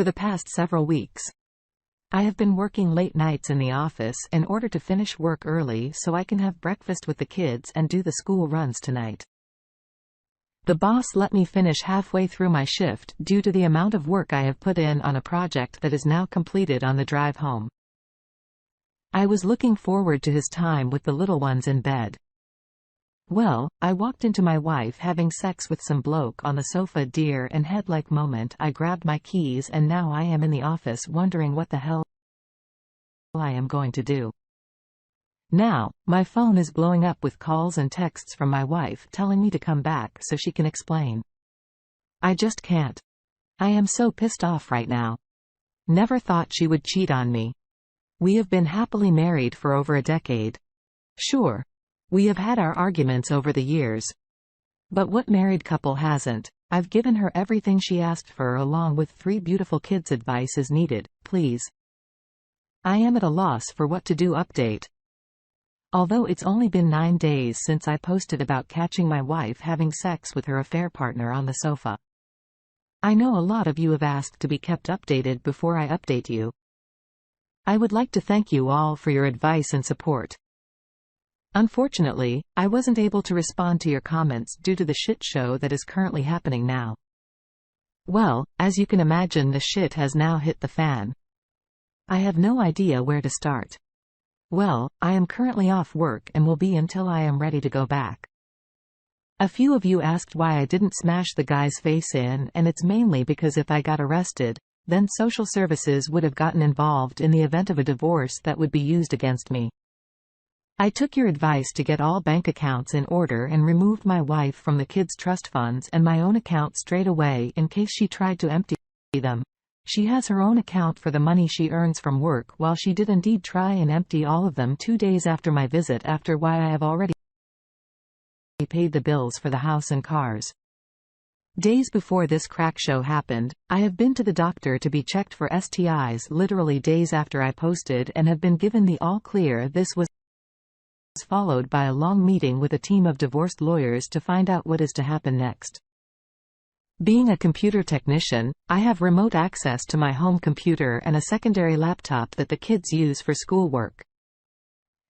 For the past several weeks, I have been working late nights in the office in order to finish work early so I can have breakfast with the kids and do the school runs tonight. The boss let me finish halfway through my shift due to the amount of work I have put in on a project that is now completed on the drive home. I was looking forward to his time with the little ones in bed. Well, I walked into my wife having sex with some bloke on the sofa. Deer and headlike moment. I grabbed my keys and now I am in the office wondering what the hell I am going to do. Now, my phone is blowing up with calls and texts from my wife telling me to come back so she can explain. I just can't. I am so pissed off right now. Never thought she would cheat on me. We have been happily married for over a decade. Sure, we have had our arguments over the years. But what married couple hasn't? I've given her everything she asked for along with 3 beautiful kids. Advice is needed, please. I am at a loss for what to do. Update. Although it's only been 9 days since I posted about catching my wife having sex with her affair partner on the sofa. I know a lot of you have asked to be kept updated before I update you. I would like to thank you all for your advice and support. Unfortunately, I wasn't able to respond to your comments due to the shit show that is currently happening now. Well, as you can imagine, the shit has now hit the fan. I have no idea where to start. Well, I am currently off work and will be until I am ready to go back. A few of you asked why I didn't smash the guy's face in, and it's mainly because if I got arrested, then social services would have gotten involved in the event of a divorce that would be used against me. I took your advice to get all bank accounts in order and removed my wife from the kids' trust funds and my own account straight away in case she tried to empty them. She has her own account for the money she earns from work, while she did indeed try and empty all of them 2 days after my visit, after why I have already paid the bills for the house and cars. Days before this crack show happened, I have been to the doctor to be checked for STIs literally days after I posted and have been given the all clear. This was followed by a long meeting with a team of divorced lawyers to find out what is to happen next. Being a computer technician, I have remote access to my home computer and a secondary laptop that the kids use for schoolwork.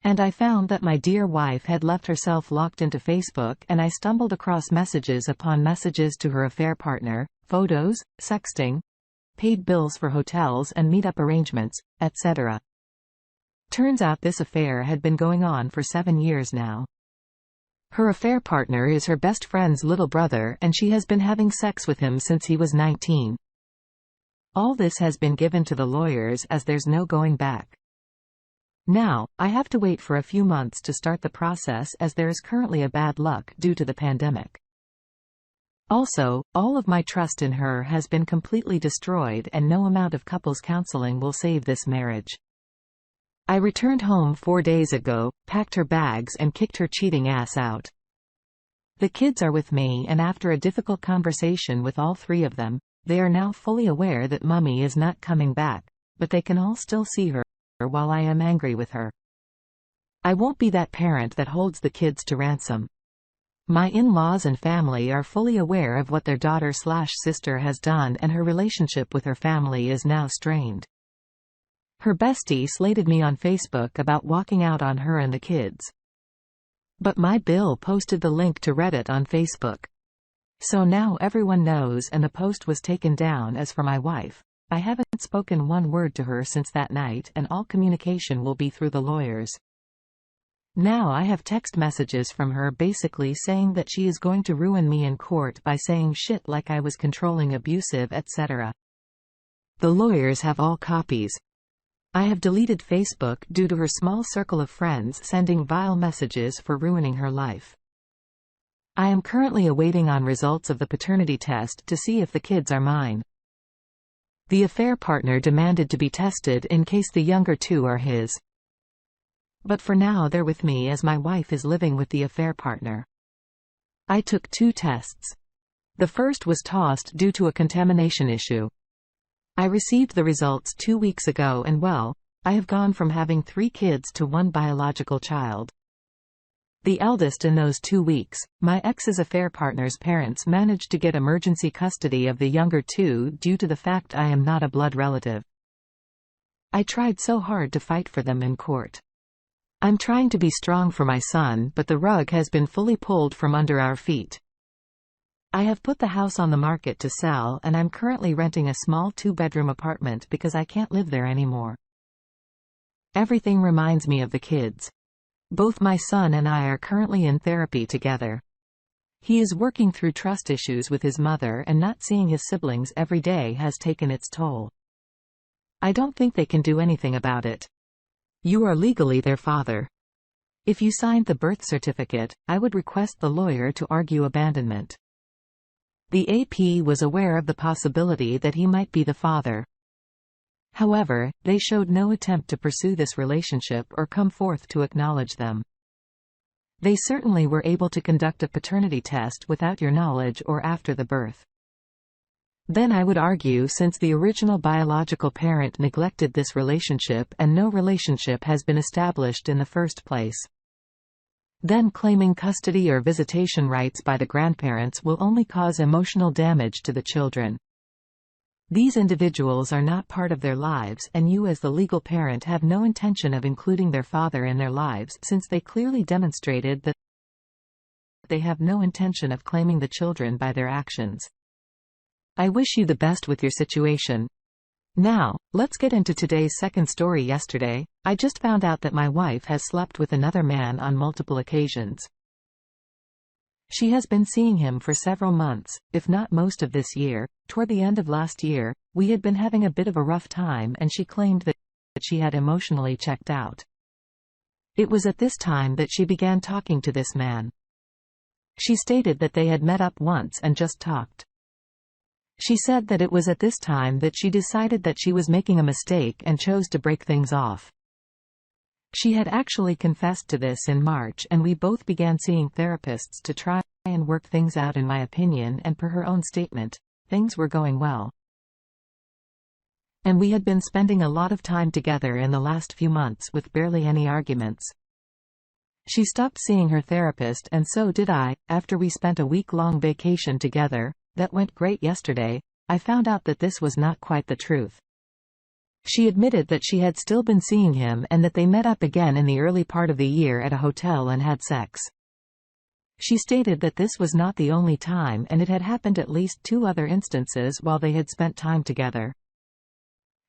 And I found that my dear wife had left herself locked into Facebook, and I stumbled across messages upon messages to her affair partner, photos, sexting, paid bills for hotels and meetup arrangements, etc. Turns out this affair had been going on for 7 years now. Her affair partner is her best friend's little brother, and she has been having sex with him since he was 19. All this has been given to the lawyers as there's no going back. Now, I have to wait for a few months to start the process as there is currently a bad luck due to the pandemic. Also, all of my trust in her has been completely destroyed and no amount of couples counseling will save this marriage. I returned home 4 days ago, packed her bags and kicked her cheating ass out. The kids are with me, and after a difficult conversation with all 3 of them, they are now fully aware that Mummy is not coming back, but they can all still see her while I am angry with her. I won't be that parent that holds the kids to ransom. My in-laws and family are fully aware of what their daughter/sister has done, and her relationship with her family is now strained. Her bestie slated me on Facebook about walking out on her and the kids. But my Bill posted the link to Reddit on Facebook. So now everyone knows, and the post was taken down. As for my wife, I haven't spoken one word to her since that night, and all communication will be through the lawyers. Now I have text messages from her basically saying that she is going to ruin me in court by saying shit like I was controlling, abusive, etc. The lawyers have all copies. I have deleted Facebook due to her small circle of friends sending vile messages for ruining her life. I am currently awaiting on results of the paternity test to see if the kids are mine. The affair partner demanded to be tested in case the younger 2 are his. But for now they're with me as my wife is living with the affair partner. I took 2 tests. The first was tossed due to a contamination issue. I received the results 2 weeks ago, and well, I have gone from having 3 kids to 1 biological child. The eldest in those 2 weeks, my ex's affair partner's parents managed to get emergency custody of the younger two due to the fact I am not a blood relative. I tried so hard to fight for them in court. I'm trying to be strong for my son, but the rug has been fully pulled from under our feet. I have put the house on the market to sell, and I'm currently renting a small 2-bedroom apartment because I can't live there anymore. Everything reminds me of the kids. Both my son and I are currently in therapy together. He is working through trust issues with his mother, and not seeing his siblings every day has taken its toll. I don't think they can do anything about it. You are legally their father. If you signed the birth certificate, I would request the lawyer to argue abandonment. The AP was aware of the possibility that he might be the father. However, they showed no attempt to pursue this relationship or come forth to acknowledge them. They certainly were able to conduct a paternity test without your knowledge or after the birth. Then I would argue, since the original biological parent neglected this relationship and no relationship has been established in the first place. Then claiming custody or visitation rights by the grandparents will only cause emotional damage to the children. These individuals are not part of their lives, and you as the legal parent have no intention of including their father in their lives, since they clearly demonstrated that they have no intention of claiming the children by their actions. I wish you the best with your situation. Now, let's get into today's second story. Yesterday, I just found out that my wife has slept with another man on multiple occasions. She has been seeing him for several months, if not most of this year. Toward the end of last year, we had been having a bit of a rough time, and she claimed that she had emotionally checked out. It was at this time that she began talking to this man. She stated that they had met up once and just talked. She said that it was at this time that she decided that she was making a mistake and chose to break things off. She had actually confessed to this in March, and we both began seeing therapists to try and work things out. In my opinion, and per her own statement, things were going well. And we had been spending a lot of time together in the last few months with barely any arguments. She stopped seeing her therapist, and so did I. After we spent a week-long vacation together, that went great. Yesterday, I found out that this was not quite the truth. She admitted that she had still been seeing him and that they met up again in the early part of the year at a hotel and had sex. She stated that this was not the only time, and it had happened at least 2 other instances while they had spent time together.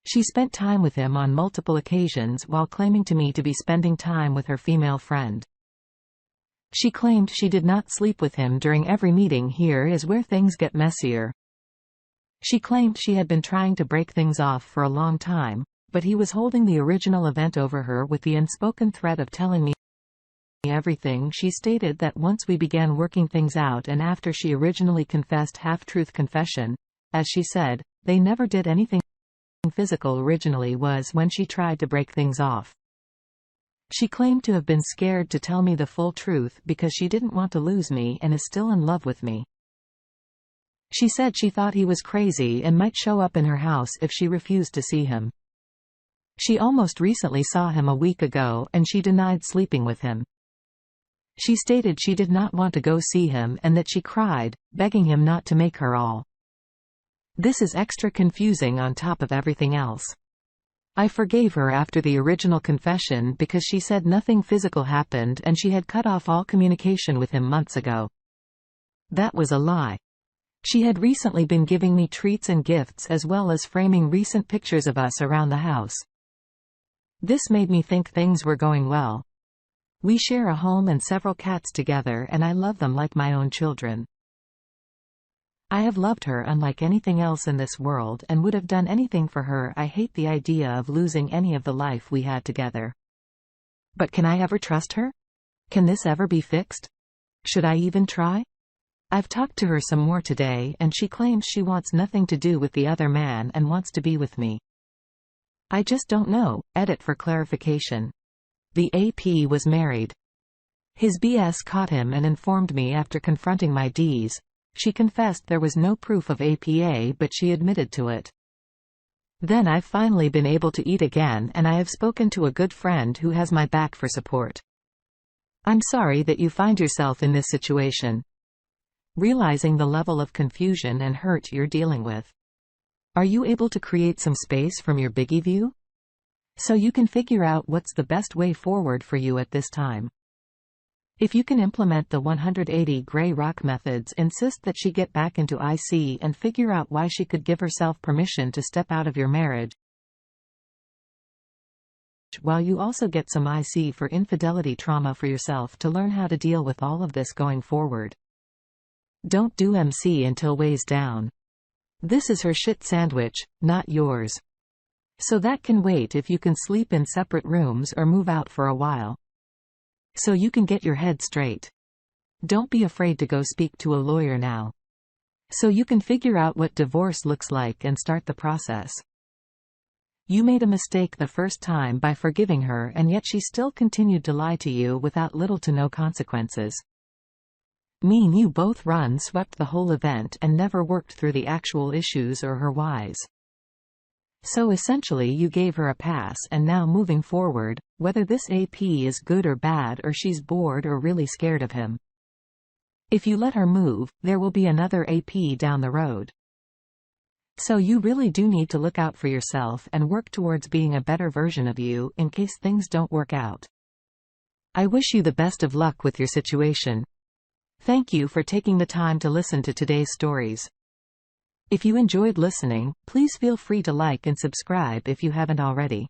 She spent time with him on multiple occasions while claiming to me to be spending time with her female friend. She claimed she did not sleep with him during every meeting. Here is where things get messier. She claimed she had been trying to break things off for a long time, but he was holding the original event over her with the unspoken threat of telling me everything. She stated that once we began working things out, and after she originally confessed half-truth confession, as she said, they never did anything physical originally, was when she tried to break things off. She claimed to have been scared to tell me the full truth because she didn't want to lose me and is still in love with me. She said she thought he was crazy and might show up in her house if she refused to see him. She almost recently saw him a week ago, and she denied sleeping with him. She stated she did not want to go see him and that she cried, begging him not to make her all. This is extra confusing on top of everything else. I forgave her after the original confession because she said nothing physical happened and she had cut off all communication with him months ago. That was a lie. She had recently been giving me treats and gifts, as well as framing recent pictures of us around the house. This made me think things were going well. We share a home and several cats together, and I love them like my own children. I have loved her unlike anything else in this world and would have done anything for her. I hate the idea of losing any of the life we had together. But can I ever trust her? Can this ever be fixed? Should I even try? I've talked to her some more today, and she claims she wants nothing to do with the other man and wants to be with me. I just don't know. Edit for clarification. The AP was married. His BS caught him and informed me after confronting my Ds. She confessed there was no proof of APA, but she admitted to it. Then I've finally been able to eat again, and I have spoken to a good friend who has my back for support. I'm sorry that you find yourself in this situation. Realizing the level of confusion and hurt you're dealing with. Are you able to create some space from your biggie view? So you can figure out what's the best way forward for you at this time. If you can implement the 180 gray rock methods, insist that she get back into IC and figure out why she could give herself permission to step out of your marriage, while you also get some IC for infidelity trauma for yourself to learn how to deal with all of this going forward. Don't do MC until weighs down. This is her shit sandwich, not yours. So that can wait if you can sleep in separate rooms or move out for a while. So you can get your head straight. Don't be afraid to go speak to a lawyer now. So you can figure out what divorce looks like and start the process. You made a mistake the first time by forgiving her, and yet she still continued to lie to you without little to no consequences. Mean you both swept the whole event and never worked through the actual issues or her whys. So essentially you gave her a pass, and now moving forward, whether this AP is good or bad, or she's bored or really scared of him. If you let her move, there will be another AP down the road. So you really do need to look out for yourself and work towards being a better version of you in case things don't work out. I wish you the best of luck with your situation. Thank you for taking the time to listen to today's stories. If you enjoyed listening, please feel free to like and subscribe if you haven't already.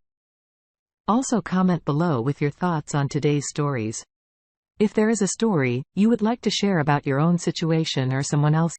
Also comment below with your thoughts on today's stories. If there is a story you would like to share about your own situation or someone else